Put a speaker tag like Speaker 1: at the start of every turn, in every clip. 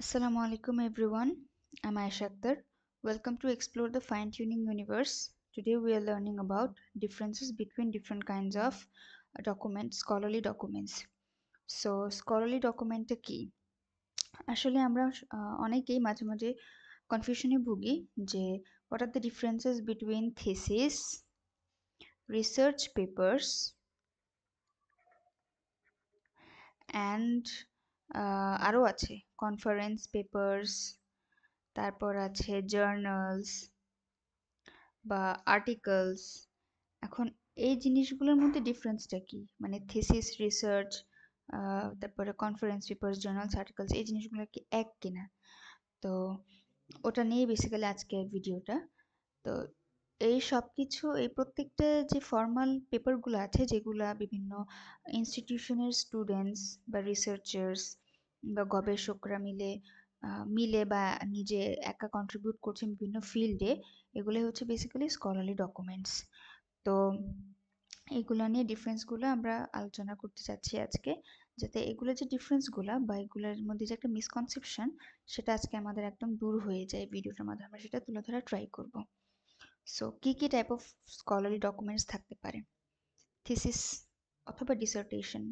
Speaker 1: Assalamu alaikum everyone. I'm Aisha Akhtar. Welcome to Explore the Fine Tuning Universe. Today we are learning about differences between different kinds of documents, scholarly documents. So scholarly document কি? আসলে আমরা অনেকেই মাঝে মাঝে কনফিউশনে ভুগি যে what are the differences between thesis, research papers and আরও আছে conference papers, তারপর আছে journals বা আর্টিকেলস। এখন এই জিনিসগুলোর মধ্যে ডিফারেন্সটা কি? মানে থিসিস, রিসার্চ, তারপরে কনফারেন্স পেপারস, জার্নালস, আর্টিকেলস এই জিনিসগুলো কি এক কিনা? তো ওটা নিয়ে বেসিক্যালি আজকের ভিডিওটা। তো এই সব কিছু এই প্রত্যেকটা যে ফর্মাল পেপারগুলো আছে যেগুলা বিভিন্ন ইনস্টিটিউশনের স্টুডেন্টস বা রিসার্চার্স বা গবেষকরা মিলে বা নিজে একা কন্ট্রিবিউট করছেন বিভিন্ন ফিল্ডে, এগুলোই হচ্ছে বেসিক্যালি স্কলারলি ডকুমেন্টস। তো এগুলা নিয়ে ডিফারেন্সগুলো আমরা আলোচনা করতে চাচ্ছি আজকে, যাতে এগুলো যে ডিফারেন্সগুলা বা এগুলোর মধ্যে যে একটা মিসকনসেপশন সেটা আজকে আমাদের একদম দূর হয়ে যায়। ভিডিওটার মাধ্যমে আমরা সেটা তুলে ধরার ট্রাই করব। সো কি টাইপ অফ স্কলারলি ডকুমেন্টস থাকতে পারে? থিসিস অথবা dissertation,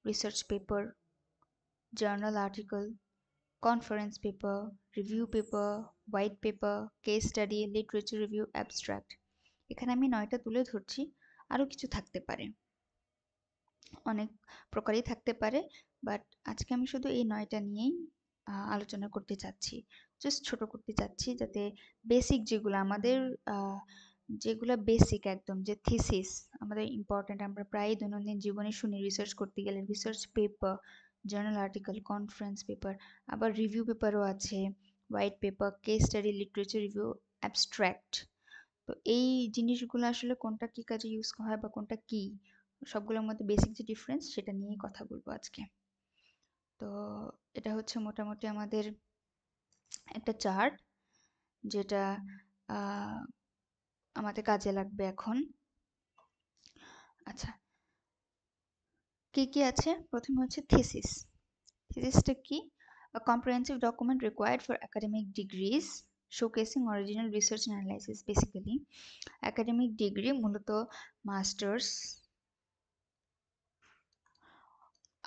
Speaker 1: research paper, journal article, conference paper, review paper, white paper, case study, literature review, abstract. এখানে আমি 9টা তুলে ধরছি, আরও কিছু থাকতে পারে, অনেক প্রকারই থাকতে পারে, বাট আজকে আমি শুধু এই 9টা নিয়েই আলোচনা করতে চাচ্ছি। জাস্ট ছোট করতে চাচ্ছি যাতে বেসিক যেগুলা বেসিক একদম, যে থিসিস আমাদের ইম্পর্ট্যান্ট, আমরা প্রায় দৈনন্দিন জীবনে শুনি রিসার্চ করতে গেলে research paper, journal article, conference paper, আবার রিভিউ পেপারও আছে, white paper, case study, literature review, abstract. তো এই জিনিসগুলো আসলে কোনটা কি কাজে ইউজ হয় বা কোনটা কি, সবগুলোর মধ্যে বেসিক যে ডিফারেন্স সেটা নিয়েই কথা বলবো আজকে। তো এটা হচ্ছে মোটামুটি আমাদের একটা চার্ট, যেটা আমাদের কাজে লাগবে এখন। আচ্ছা, কি আছে? প্রথমে হচ্ছে থিসিস। থিসিসটা কি? A comprehensive document required for academic degrees showcasing original research and analysis. Basically academic degree মূলত মাস্টার্স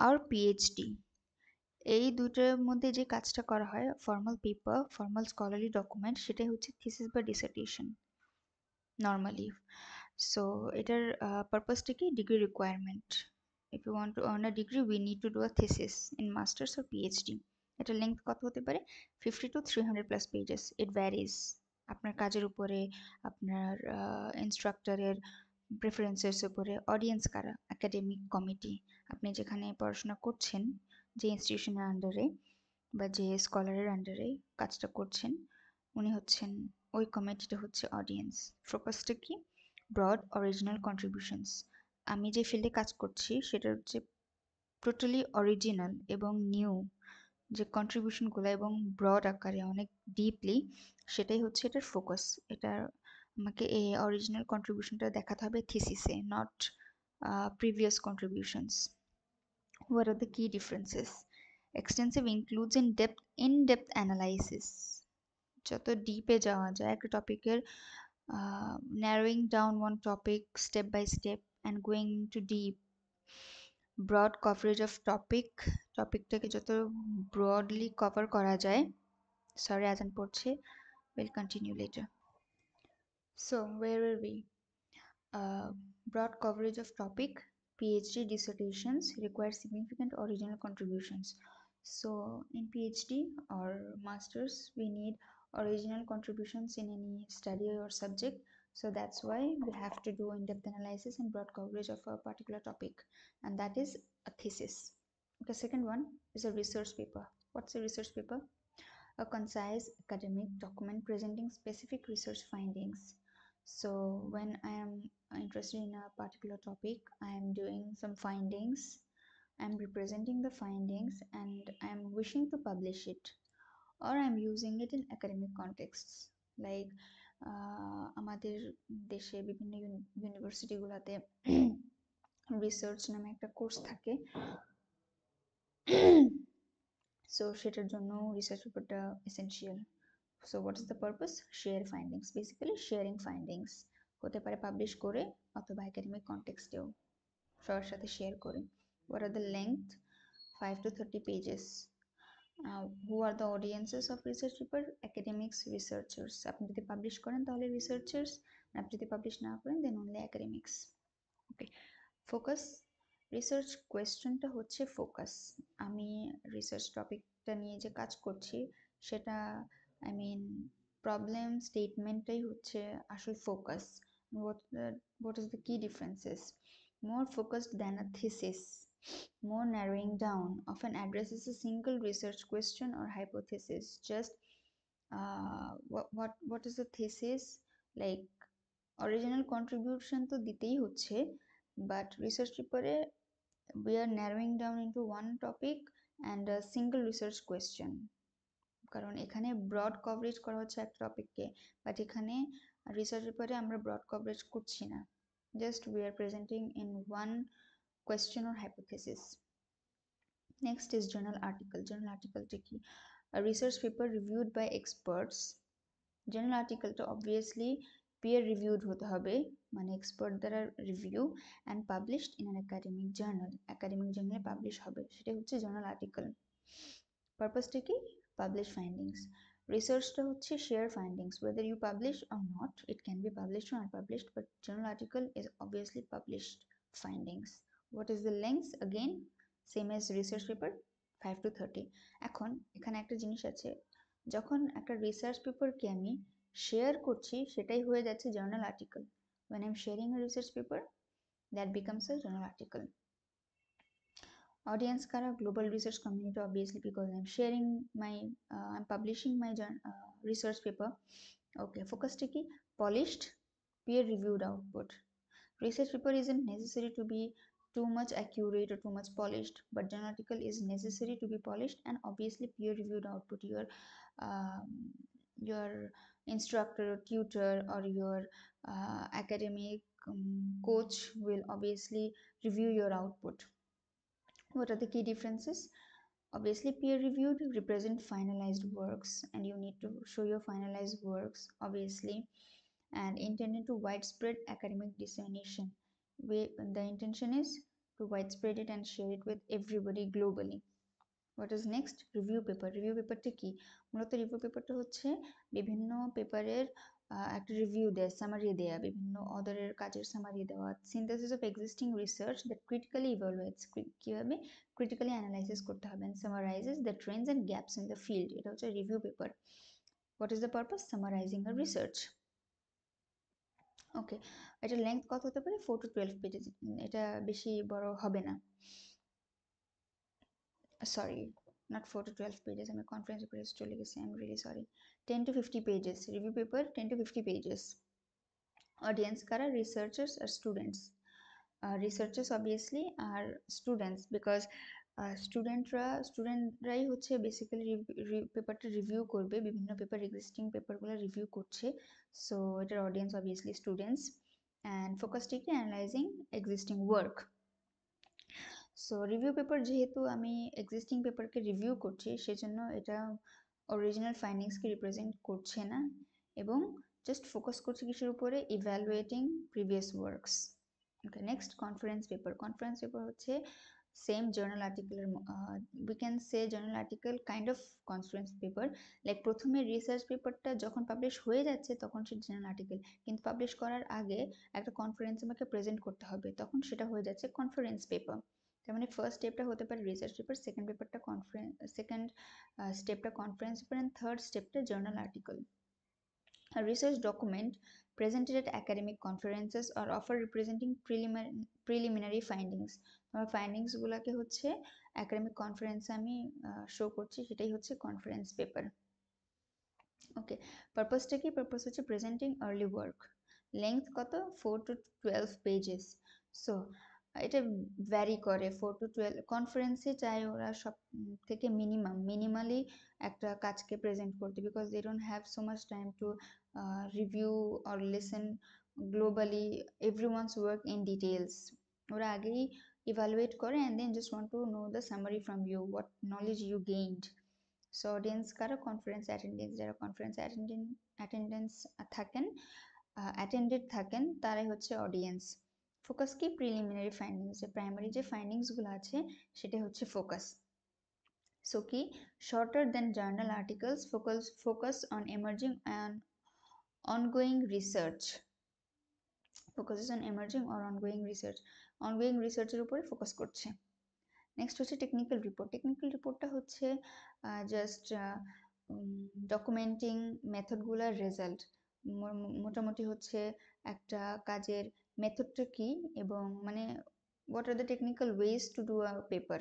Speaker 1: আর পিএইচডি, এই দুটোর মধ্যে যে কাজটা করা হয়, formal paper, formal scholarly document, সেটাই হচ্ছে থিসিস বা ডিসার্টেশন নর্মালি। সো এটার পারপাসটা কি? Degree requirement. If you want to earn a degree we need to do a thesis in masters or PhD. এটার লেন্থ কত হতে পারে? 50 to 300 plus pages. It varies আপনার কাজের উপরে, আপনার ইনস্ট্রাক্টরের প্রেফারেন্সের উপরে, অডিয়েন্স কারা, একাডেমিক কমিটি, আপনি যেখানে পড়াশোনা করছেন, যে ইনস্টিটিউশনের আন্ডারে বা যে স্কলারের আন্ডারে কাজটা করছেন, উনি হচ্ছেন, ওই কমিটিটা হচ্ছে অডিয়েন্স। ফোকাসটা কি? Broad original contributions. আমি যে ফিল্ডে কাজ করছি সেটা হচ্ছে টোটালি অরিজিনাল এবং নিউ যে কন্ট্রিবিউশনগুলো, এবং ব্রড আকারে অনেক ডিপলি, সেটাই হচ্ছে এটার ফোকাস। এটা আমাকে এই অরিজিনাল কন্ট্রিবিউশনটা দেখাতে হবে থিসিসে, not previous contributions. What are the key differences? Extensive includes in-depth analysis. যত ডিপে যাওয়া যায় একটা টপিকের, narrowing down one topic step by step and going to deep. Broad coverage of টপিকটাকে যত ব্রডলি কভার করা যায়। সরি, আজান পড়ছে, we'll continue later. So where were we? Broad coverage of topic. PhD dissertations require significant original contributions. So in PhD or masters we need original contributions in any study or subject. So that's why we have to do in-depth analysis and broad coverage of a particular topic, and that is a thesis. Okay, second one is a research paper. What's a research paper? A concise academic document presenting specific research findings. So when I am interested in a particular topic, I am doing some findings, I am representing the findings, and I am wishing to publish it, or I am using it in academic contexts. Like আমাদের দেশে বিভিন্ন ইউনিভার্সিটিগুলোতে research নামে একটা course থাকে। So সেটার জন্য research পেপারটা essential. So what is the purpose? Share findings, basically sharing findings হতে পারে পাবলিশ করে অথবা একাডেমিক কনটেক্সটেও সবার সাথে শেয়ার করে। What are the length? 5 to 30 pages. Who are the audiences of research paper? Academics, researchers. আপনি যদি পাবলিশ করেন তাহলে রিসার্চার্স, আপনি যদি পাবলিশ না করেন দেন অনলি একাডেমিক্স। ওকে, ফোকাস। রিসার্চ কোয়েশ্চেনটা হচ্ছে ফোকাস। আমি রিসার্চ টপিকটা নিয়ে যে কাজ করছি সেটা আই মিন প্রবলেম স্টেটমেন্টটাই হচ্ছে আসল focus. what is the key differences? More focused than a thesis, more narrowing down, often addresses a single research question or hypothesis. Just what is the thesis? Like original contribution তো দিতেই হচ্ছে, but research পেপারে we are narrowing down into one topic and a single research question. কারণ এখানে broad coverage করা হচ্ছে একটা টপিককে, but এখানে রিসার্চ পেপারে আমরা ব্রড কভারেজ করছি না, just we are presenting in one question or hypothesis. Next is journal article. Journal article টা কি? A research paper reviewed by experts. Journal আর্টিকেলটা অবভিয়াসলি পিয়ার রিভিউড হতে হবে, মানে এক্সপার্ট দ্বারা review and published in an academic journal, academic জার্নালে publish হবে, সেটাই হচ্ছে জার্নাল আর্টিকেল। পারপাসটা কি? Publish findings. রিসার্চটা হচ্ছে share findings, whether you publish or not, it can be published or unpublished, but journal article is obviously published findings. What is the length? Again same as research paper, 5 to 30. এখন এখানে একটা জিনিস আছে, যখন একটা research পেপারকে আমি share করছি সেটাই হয়ে যাচ্ছে journal article. when I'm sharing a research paper, that becomes a journal article. Audience kara? Global research community, obviously, because I'm sharing my I'm publishing my research paper. Okay, focus ki? Polished, peer reviewed output. Research paper isn't necessary to be too much accurate or too much polished, but journal article is necessary to be polished and obviously peer reviewed output. Your instructor or tutor or your academic coach will obviously review your output. What are the key differences? Obviously peer reviewed represent finalized works and you need to show your finalized works, obviously, and intended to widespread academic dissemination. The intention is to widespread it and share it with everybody globally. What is next? Review paper. Review পেপারটা কি? মূলত review পেপারটা হচ্ছে বিভিন্ন পেপারের একটা review দেয়া, summary দেয়া, বিভিন্ন অদারের কাজের সামারি দেওয়া, synthesis of existing research that critically evaluates, কিভাবে ক্রিটিক্যালি অ্যানালাইসিস করতে হবে, and summarizes the trends and gaps in the field. এটা হচ্ছে review paper. What is the purpose? Summarizing a research. ওকে, এটার লেন্থ কত হতে পারে? 4 to 12 পেজেস, এটা বেশি বড় হবে না। সরি, not 4 to 12 pages, আমি কনফারেন্স পেপারে চলে গেছি, I am really sorry. 10 to 50 pages, review paper 10 to 50 pages. Audience কারা? রিসার্চার্স আর স্টুডেন্টস। রিসার্চার্স অবভিয়াসলি আর স্টুডেন্টস, বিকজ স্টুডেন্টরাই হচ্ছে বেসিক্যালি পেপারটা রিভিউ করবে, বিভিন্ন পেপার এক্সিস্টিং পেপারগুলো রিভিউ করছে, সো এটার অডিয়েন্স অবভিয়াসলি স্টুডেন্টস। অ্যান্ড ফোকাসটা কি? Analysing existing work. So review paper যেহেতু আমি এক্সিস্টিং পেপারকে রিভিউ করছি সেজন্য এটা অরিজিনাল ফাইন্ডিংসকে রিপ্রেজেন্ট করছে না এবং জাস্ট ফোকাস করছে কিসের উপরে? Evaluating previous works. Okay, next conference paper. Conference paper হচ্ছে সেম জার্নাল আর্টিকেলের, we can say journal article kind of conference paper. Like প্রথমে রিসার্চ পেপারটা যখন পাবলিশ হয়ে যাচ্ছে তখন সে জার্নাল আর্টিকেল, কিন্তু পাবলিশ করার আগে একটা কনফারেন্স আমাকে প্রেজেন্ট করতে হবে, তখন সেটা হয়ে যাচ্ছে কনফারেন্স পেপার। তার মানে ফার্স্ট স্টেপটা হতে পারে রিসার্চ পেপার, সেকেন্ড পেপারটা সেকেন্ড স্টেপটা কনফারেন্স পেপার, অ্যান্ড থার্ড স্টেপটা journal article. A research document presented at academic conferences or offer representing preliminary findings. আমার ফাইন্ডিংস গুলাকে হচ্ছে একাডেমিক কনফারেন্সে আমি শো করছি, সেটাই হচ্ছে কনফারেন্স পেপার। ওকে, পারপাসটা কি? পারপাস হচ্ছে প্রেজেন্টিং আর্লি ওয়ার্ক। লেংথ কত? 4 to 12 পেজেস। সো এটা ভ্যারি করে, 4 to 12। কনফারেন্সে চায় ওরা সব থেকে মিনিমালি একটা কাজকে প্রেজেন্ট করতে, because they don't have so much time to review or listen globally everyone's work in details. ওরা আগেই ইভালুয়েট করে and then just want to know the summary from you, what knowledge you gained. So audience কারা? Conference attendance, যারা conference attendance থাকেন, attended থাকেন, তারাই হচ্ছে audience. Focus কি? প্রিলিমিনারি ফাইন্ডিংস, যে প্রাইমারি যে ফাইন্ডিংসগুলো আছে সেটা হচ্ছে ফোকাস। সো কি? Shorter than journal articles, focus on emerging and ongoing research, focuses on emerging or ongoing রিসার্চের উপরে ফোকাস করছে। নেক্সট হচ্ছে টেকনিক্যাল রিপোর্ট। টেকনিক্যাল রিপোর্টটা হচ্ছে জাস্ট ডকুমেন্টিং মেথডগুলোর রেজাল্ট, মোটামুটি হচ্ছে একটা কাজের মেথডটা কি এবং মানে what are the technical ways to do a paper,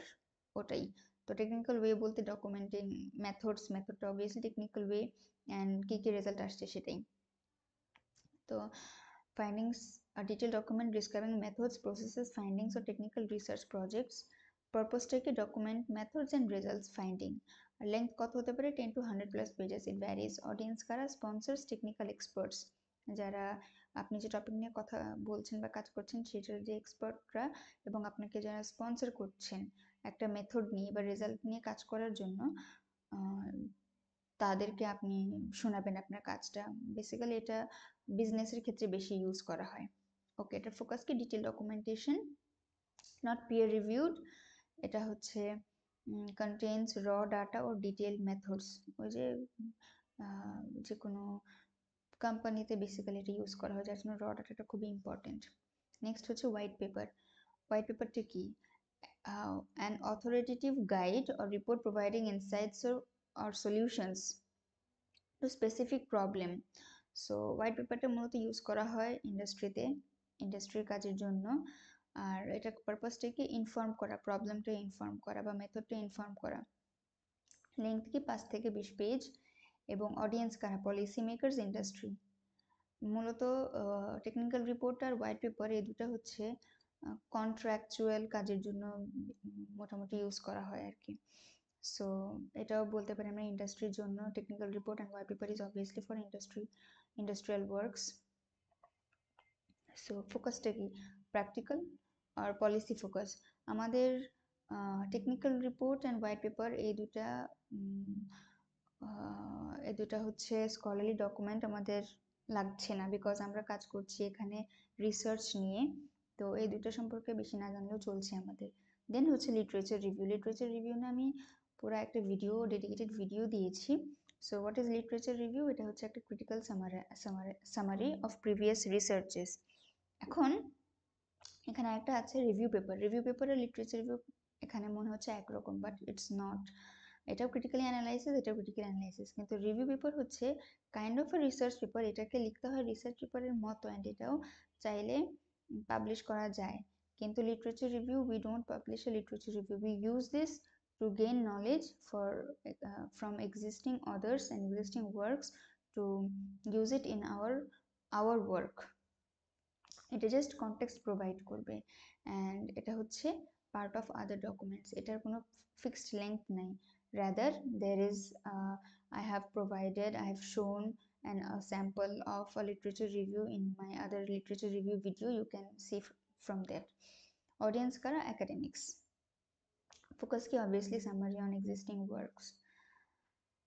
Speaker 1: ওটাই। তো টেকনিক্যাল ওয়ে বলতে ডকুমেন্টিং মেথডটা অবভিয়াসলি টেকনিক্যাল ওয়ে, অ্যান্ড কী কী রেজাল্ট আসছে সেটাই। তো findings, a detailed document describing methods, processes, findings or technical research projects. Purpose-টাকে document methods and results finding. Length কত হতে পারে? 10 to 100 plus pages, it varies. Audience কারা? Sponsors, technical experts, যারা আপনি যে টপিক নিয়ে কথা বলছেন বা কাজ করছেন সেটার যে এক্সপার্টরা, এবং আপনাকে যারা স্পন্সর করছেন একটা মেথড নিয়ে বা রেজাল্ট নিয়ে কাজ করার জন্য, তাদেরকে আপনি শোনাবেন আপনার কাজটা। বেসিক্যালি এটা বিজনেসের ক্ষেত্রে বেশি ইউজ করা হয়। ওকে, এটার ফোকাস কি? Detail documentation, not peer reviewed. এটা হচ্ছে কন্টেইনস র ডাটা ও ডিটেল মেথডস। ওই যে যে কোনো কোম্পানিতে বেসিক্যালি এটা ইউজ করা হয়, যার জন্য র ডাটাটা খুবই ইম্পর্টেন্ট। নেক্সট হচ্ছে হোয়াইট পেপার। হোয়াইট পেপারটা কি? an authoritative guide or report providing insights or solutions to specific problem. So white পেপারটা মূলত ইউজ করা হয় ইন্ডাস্ট্রির কাজের জন্য। আর এটা পারপাসটা কি? ইনফর্ম করা, প্রবলেমটা ইনফর্ম করা বা মেথডটা ইনফর্ম করা। লেন্থ কি? 5 থেকে 20 পেজ। এবং অডিয়েন্স কারা? Policy makers, industry. মূলত টেকনিক্যাল রিপোর্ট আর হোয়াইট পেপার এই দুটো হচ্ছে কন্ট্রাকচুয়াল কাজের জন্য মোটামুটি ইউজ করা হয় আর কি। সো এটাও বলতে পারি আমরা ইন্ডাস্ট্রির জন্য। Technical report and white paper is obviously for industrial works. So ফোকাসটা কি? প্র্যাকটিক্যাল আর পলিসি ফোকাস। আমাদের technical report and white paper এই দুটা হচ্ছে স্কলারলি ডকুমেন্ট আমাদের লাগছে না, বিকজ আমরা কাজ করছি এখানে রিসার্চ নিয়ে। তো এই দুটো সম্পর্কে বেশি না জানলেও চলছে আমাদের। দেন হচ্ছে লিটারেচার রিভিউ। লিটারেচার রিভিউ না আমি পুরো একটা ডেডিকেটেড ভিডিও দিয়েছি। So what is literature review? এটা হচ্ছে একটা critical summary of previous researches. এখন এখানে একটা আছে রিভিউ পেপার। রিভিউ পেপার আর লিটারেচার রিভিউ এখানে মনে হচ্ছে একরকম, বাট ইটস নট। এটাও ক্রিটিক্যালি অ্যানালাইসিস, এটাও ক্রিটিক্যাল অ্যানালাইসিস, কিন্তু রিভিউ পেপার হচ্ছে kind of a research paper. এটাকে লিখতে হয় রিসার্চ পেপারের মতো, অ্যান্ড এটাও চাইলে পাবলিশ করা যায়। কিন্তু literature review, we don't publish A literature review, we use this to gain knowledge from existing authors and existing works, to use it in our work. এটা জাস্ট কনটেক্সট প্রোভাইড করবে, and এটা হচ্ছে part of other documents. এটার কোনো fixed length নাই। Rather there is I have shown a sample of a literature review in my other literature review video, you can see from that. Audience কারা? academics. Focus কি? obviously summary on existing works.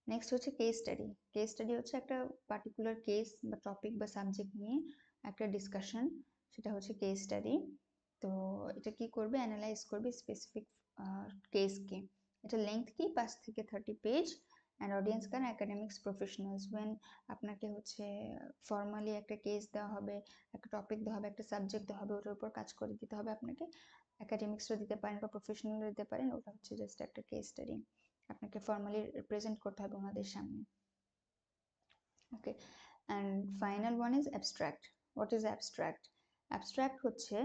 Speaker 1: Next হচ্ছে case study. Case study হচ্ছে একটা particular case বা topic বা subject নিয়ে একটা discussion, সেটা হচ্ছে কেস স্টাডি। তো এটা কি করবে? অ্যানালাইজ করবে স্পেসিফিক কেসকে। এটা লেংথ কি? 5 থেকে 30 পেজ। অ্যান্ড অডিয়েন্স কার? Academics professionals. ওয়েন আপনাকে হচ্ছে ফর্মালি একটা কেস দেওয়া হবে, একটা টপিক দেওয়া হবে, একটা সাবজেক্ট দেওয়া হবে, ওটার উপর কাজ করে দিতে হবে আপনাকে। অ্যাকাডেমিক্সও দিতে পারেন বা প্রফেশনালও দিতে পারেন, ওটা হচ্ছে জাস্ট একটা কেস স্টাডি। আপনাকে ফর্মালি প্রেজেন্ট করতে হবে ওনাদের সামনে। Okay, and final one is abstract. What is abstract? Abstract হচ্ছে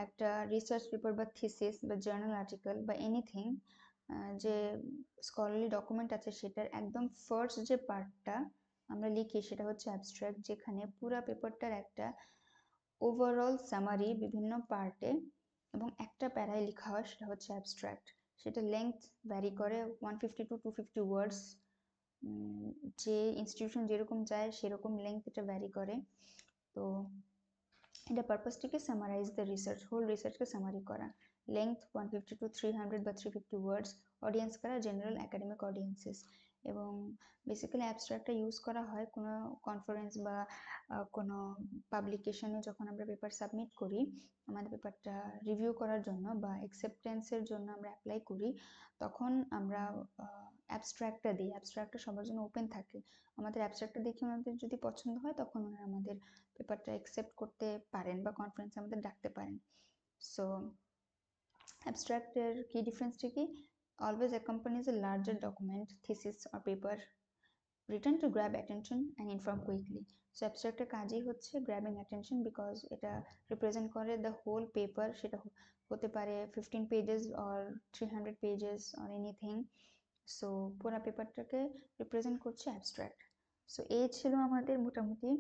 Speaker 1: একটা রিসার্চ পেপার বা থিসিস বা জার্নাল আর্টিকেল বা এনিথিং, যে স্কলারলি ডকুমেন্ট আছে সেটার একদম ফার্স্ট যে পার্টটা আমরা লিখি সেটা হচ্ছে অ্যাবস্ট্রাক্ট, যেখানে পুরো পেপারটার একটা ওভারঅল সামারি বিভিন্ন পার্টে এবং একটা প্যারায় লেখা হয়, সেটা হচ্ছে অ্যাবস্ট্রাক্ট। সেটা লেংথ ভ্যারি করে 150 to 250 ওয়ার্ডস। যে ইনস্টিটিউশন যেরকম চায় সেরকম লেংথ এটা ভ্যারি করে। তো এটা পারপাসটিকে সামারাইজ দ্য রিসার্চ, হোল রিসার্চকে সামারি করা। লেংথ 150 to 300 বা 350 ওয়ার্ডস। অডিয়েন্স কারা? General academic audiences. এবং বেসিক্যালি অ্যাবস্ট্রাক্টটা ইউজ করা হয় কোনো কনফারেন্স বা কোনো পাবলিকেশনে যখন আমরা পেপার সাবমিট করি, আমাদের পেপারটা রিভিউ করার জন্য বা অ্যাকসেপ্টেন্সের জন্য আমরা অ্যাপ্লাই করি, তখন আমরা অ্যাবস্ট্রাক্টটা দিই। অ্যাবস্ট্রাক্টটা সবার জন্য ওপেন থাকে। আমাদের অ্যাবস্ট্রাক্টটা দেখে ওনাদের যদি পছন্দ হয় তখন ওনারা আমাদের পেপারটা অ্যাকসেপ্ট করতে পারেন বা কনফারেন্সে আমাদের ডাকতে পারেন। সো অ্যাবস্ট্রাক্টের কি ডিফারেন্সটা কি? Always accompanies a larger document, thesis or paper written to grab attention and inform quickly. So abstract এর কাজই হচ্ছে grabbing attention because এটা represent করে the whole paper, সেটা হতে পারে 15 pages or 300 pages or anything. So পুরো পেপারটাকে represent করছে abstract. So এই ছিল আমাদের মোটামুটি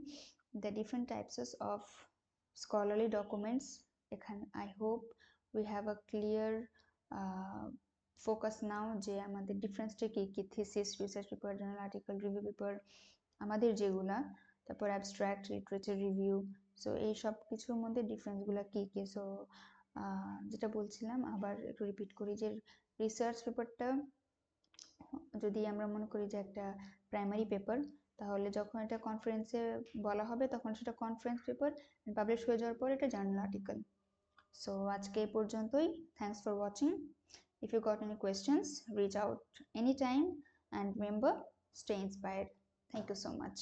Speaker 1: the different types of scholarly documents. এখানে I hope we have a clear focus now যে আমাদের ডিফারেন্সটা কি কি, thesis, research paper, journal article, review paper আমাদের যেগুলা, তারপর অ্যাবস্ট্রাক্ট, লিটারেচার রিভিউ। সো এই সব কিছুর মধ্যে ডিফারেন্সগুলো কি কি? সো যেটা বলছিলাম আবার একটু রিপিট করি যে রিসার্চ পেপারটা যদি আমরা মনে করি যে একটা প্রাইমারি পেপার, তাহলে যখন এটা কনফারেন্সে বলা হবে তখন সেটা কনফারেন্স পেপার, পাবলিশ হয়ে যাওয়ার পর এটা জার্নাল আর্টিকেল। সো আজকে এই পর্যন্তই। Thanks for watching. If you got any questions, reach out anytime and remember, stay inspired. Thank you so much.